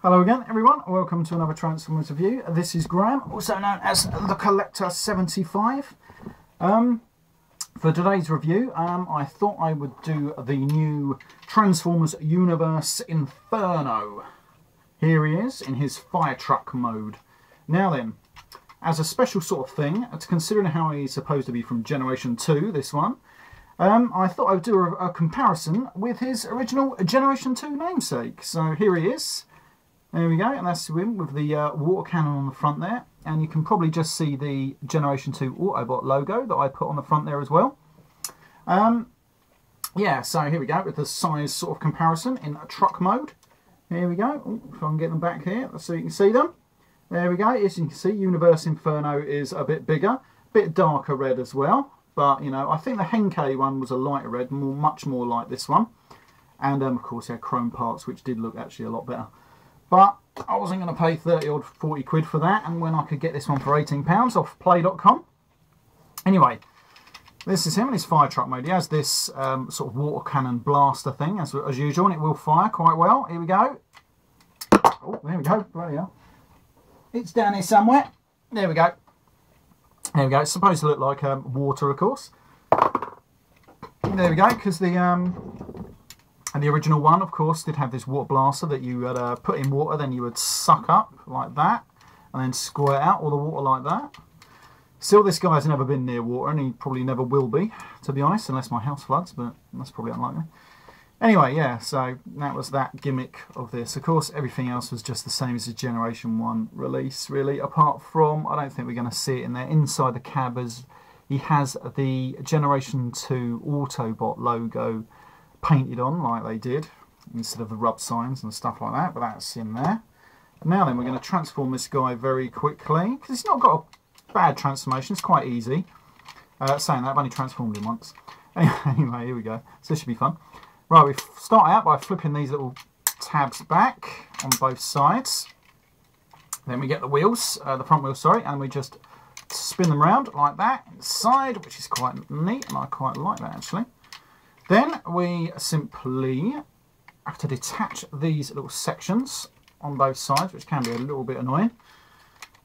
Hello again everyone, welcome to another Transformers review. This is Graham, also known as the Collector 75. For today's review, I thought I would do the new Transformers Universe Inferno. Here he is in his fire truck mode. Now then, as a special sort of thing, considering how he's supposed to be from Generation 2, this one, I thought I would do a comparison with his original Generation 2 namesake. So here he is. There we go, and that's him with the water cannon on the front there. And you can probably just see the Generation 2 Autobot logo that I put on the front there as well. Yeah, so here we go with the size sort of comparison in truck mode. Here we go. Ooh, if I can get them back here so you can see them. There we go. As you can see, Universe Inferno is a bit bigger, a bit darker red as well. But, you know, I think the Henkei one was a lighter red, much more like this one. And, of course, they had chrome parts, which did look actually a lot better. But I wasn't going to pay 30 or 40 quid for that, and when I could get this one for £18 off play.com. Anyway, this is him in his fire truck mode. He has this sort of water cannon blaster thing, as usual, and it will fire quite well. Here we go. Oh, there we go. There we go. It's down here somewhere. There we go. There we go. It's supposed to look like water, of course. There we go, because the original one, of course, did have this water blaster that you would put in water, then you would suck up like that, and then squirt out all the water like that. Still, this guy's never been near water, and he probably never will be, to be honest, unless my house floods, but that's probably unlikely. Anyway, yeah, so that was that gimmick of this. Of course, everything else was just the same as the Generation 1 release, really, apart from, I don't think we're going to see it in there, inside the cab, as he has the Generation 2 Autobot logo painted on like they did instead of the rub signs and stuff like that, but that's in there. Now then, we're going to transform this guy very quickly because he's not got a bad transformation, it's quite easy. Saying that, I've only transformed him once. Anyway, here we go, so this should be fun. Right, we start out by flipping these little tabs back on both sides. Then we get the wheels, the front wheels, sorry, and we just spin them around like that inside, which is quite neat, and I quite like that actually. Then we simply have to detach these little sections on both sides, which can be a little bit annoying.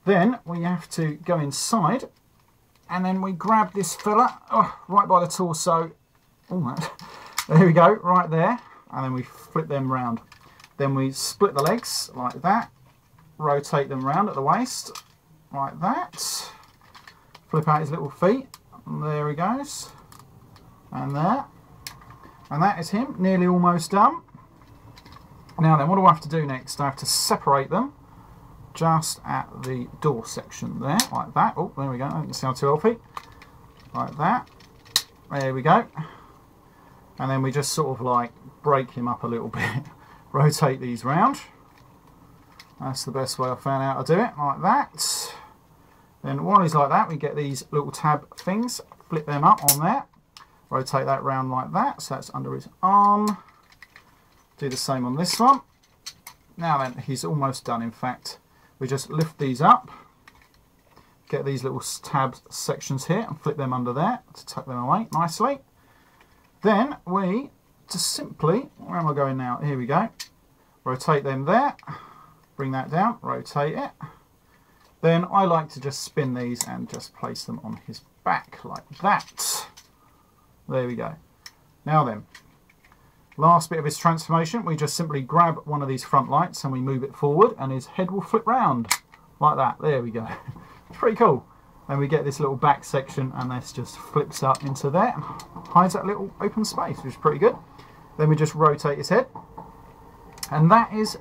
Then we have to go inside, and then we grab this fella right by the torso. There we go, right there. And then we flip them round. Then we split the legs like that, rotate them round at the waist like that. Flip out his little feet. And there he goes. And there. And that is him, nearly almost done. Now then, what do I have to do next? I have to separate them just at the door section there, like that. Oh, there we go. I can see how too healthy. Like that. There we go. And then we just sort of like break him up a little bit. Rotate these round. That's the best way I found out to do it, like that. Then while he's like that, we get these little tab things, flip them up on there. Rotate that round like that, so that's under his arm. Do the same on this one. Now then, he's almost done, in fact. We just lift these up, get these little tab sections here and flip them under there to tuck them away nicely. Then we just simply, where am I going now? Here we go. Rotate them there, bring that down, rotate it. Then I like to just spin these and just place them on his back like that. There we go. Now then, last bit of his transformation, we just simply grab one of these front lights and we move it forward and his head will flip round like that. There we go. It's pretty cool. Then we get this little back section and this just flips up into there and hides that little open space, which is pretty good. Then we just rotate his head. And that is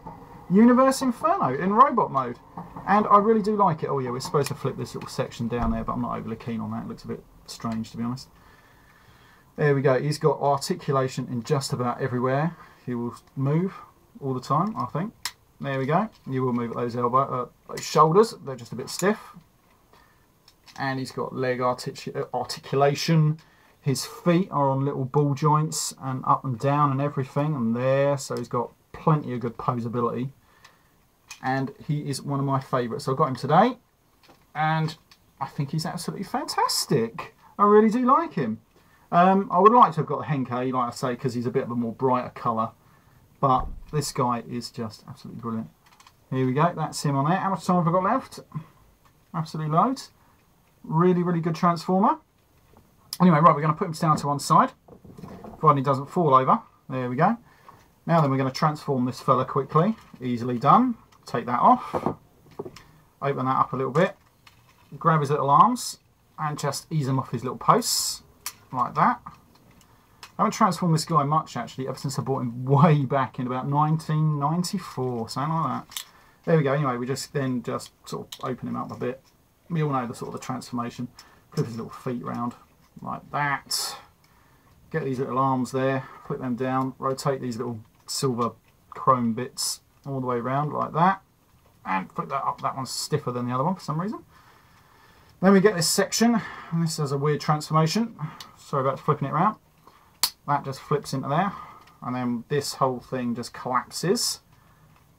Universe Inferno in robot mode. And I really do like it. Oh yeah, we're supposed to flip this little section down there, but I'm not overly keen on that. It looks a bit strange, to be honest. There we go, he's got articulation in just about everywhere. He will move all the time, I think. There we go. You will move at those those shoulders, they're just a bit stiff. And he's got leg articulation. His feet are on little ball joints and up and down and everything, and there, so he's got plenty of good posability. And he is one of my favourites. So I got him today, and I think he's absolutely fantastic. I really do like him. I would like to have got the Henkei, like I say, because he's a bit of a more brighter colour. But this guy is just absolutely brilliant. Here we go, that's him on there. How much time have I got left? Absolutely loads. Really, really good transformer. Anyway, right, we're going to put him down to one side, providing he doesn't fall over. There we go. Now then, we're going to transform this fella quickly. Easily done. Take that off. Open that up a little bit. Grab his little arms and just ease him off his little posts. Like that. I haven't transformed this guy much, actually, ever since I bought him way back in about 1994, something like that. There we go. Anyway, we just sort of open him up a bit. We all know the sort of the transformation. Flip his little feet round like that. Get these little arms there, flip them down, rotate these little silver chrome bits all the way around like that, and flip that up. That one's stiffer than the other one for some reason. Then we get this section, and this has a weird transformation. Sorry about flipping it around. That just flips into there, and then this whole thing just collapses,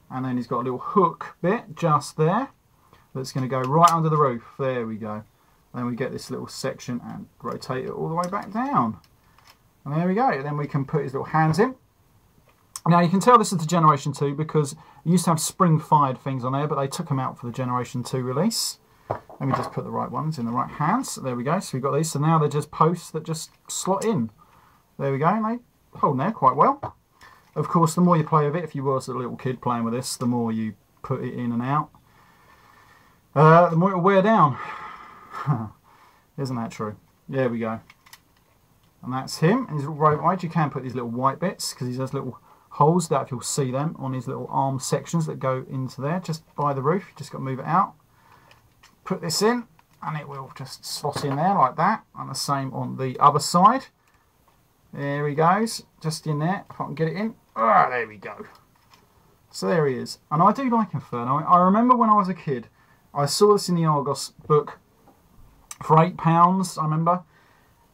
and then he's got a little hook bit just there that's going to go right under the roof. There we go. And then we get this little section and rotate it all the way back down. And there we go. Then we can put his little hands in. Now you can tell this is the Generation 2 because it used to have spring-fired things on there, but they took them out for the Generation 2 release. Let me just put the right ones in the right hands. There we go. So we've got these. So now they're just posts that just slot in. There we go. And they hold in there quite well. Of course, the more you play with it, if you were a little kid playing with this, the more you put it in and out, the more it'll wear down. Isn't that true? There we go. And that's him. And his little rope edge. You can put these little white bits because he has little holes that, if you'll see them, on his little arm sections that go into there just by the roof. You just got to move it out. Put this in and it will just slot in there like that. And the same on the other side. There he goes. Just in there. If I can get it in. Ah, there we go. So there he is. And I do like Inferno. I remember when I was a kid, I saw this in the Argos book for £8, I remember,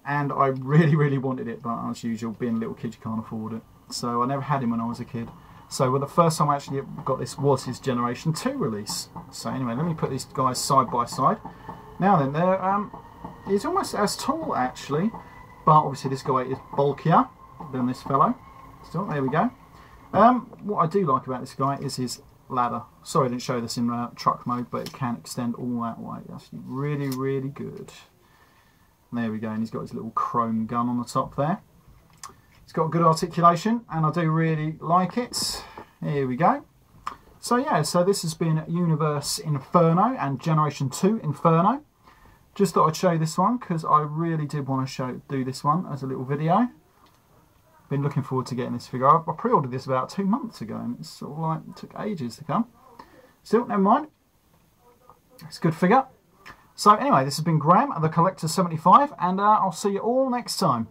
and I really, really wanted it, but as usual, being a little kid, you can't afford it. So I never had him when I was a kid. So well, the first time I actually got this was his Generation 2 release. So anyway, let me put these guys side by side. Now then, he's almost as tall actually, but obviously this guy is bulkier than this fellow. So there we go. What I do like about this guy is his ladder. Sorry I didn't show this in truck mode, but it can extend all that way. That's really, really good. And there we go, and he's got his little chrome gun on the top there. It's got good articulation, and I do really like it. Here we go. So yeah, so this has been Universe Inferno and Generation 2 Inferno. Just thought I'd show you this one because I really did want to do this one as a little video. Been looking forward to getting this figure. I pre-ordered this about 2 months ago and it's sort of like, it took ages to come. Still, never mind. It's a good figure. So anyway, this has been Graham, the Collector 75, and I'll see you all next time.